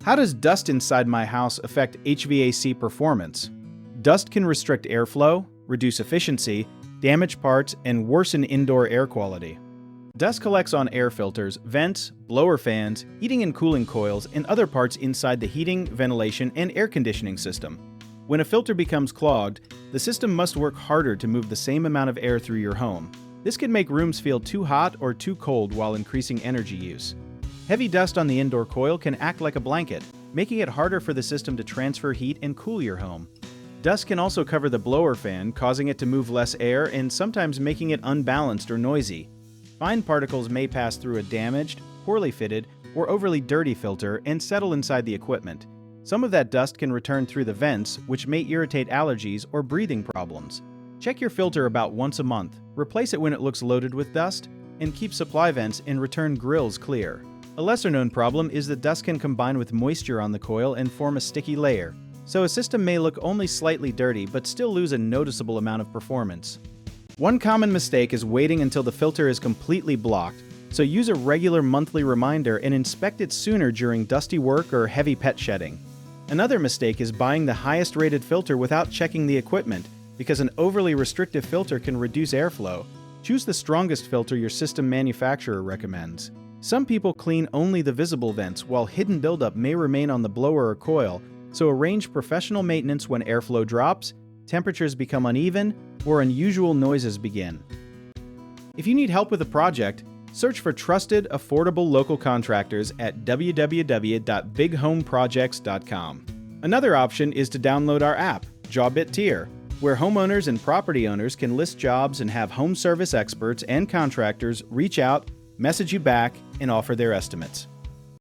How does dust inside my house affect HVAC performance? Dust can restrict airflow, reduce efficiency, damage parts, and worsen indoor air quality. Dust collects on air filters, vents, blower fans, heating and cooling coils, and other parts inside the heating, ventilation, and air conditioning system. When a filter becomes clogged, the system must work harder to move the same amount of air through your home. This can make rooms feel too hot or too cold while increasing energy use. Heavy dust on the indoor coil can act like a blanket, making it harder for the system to transfer heat and cool your home. Dust can also cover the blower fan, causing it to move less air and sometimes making it unbalanced or noisy. Fine particles may pass through a damaged, poorly fitted, or overly dirty filter and settle inside the equipment. Some of that dust can return through the vents, which may irritate allergies or breathing problems. Check your filter about once a month, replace it when it looks loaded with dust, and keep supply vents and return grills clear. A lesser-known problem is that dust can combine with moisture on the coil and form a sticky layer, so a system may look only slightly dirty but still lose a noticeable amount of performance. One common mistake is waiting until the filter is completely blocked, so use a regular monthly reminder and inspect it sooner during dusty work or heavy pet shedding. Another mistake is buying the highest rated filter without checking the equipment, because an overly restrictive filter can reduce airflow. Choose the strongest filter your system manufacturer recommends. Some people clean only the visible vents, while hidden buildup may remain on the blower or coil, so arrange professional maintenance when airflow drops, temperatures become uneven, or unusual noises begin. If you need help with a project, search for trusted, affordable local contractors at www.bighomeprojects.com. Another option is to download our app, Jobit Tier, where homeowners and property owners can list jobs and have home service experts and contractors reach out, message you back, and offer their estimates.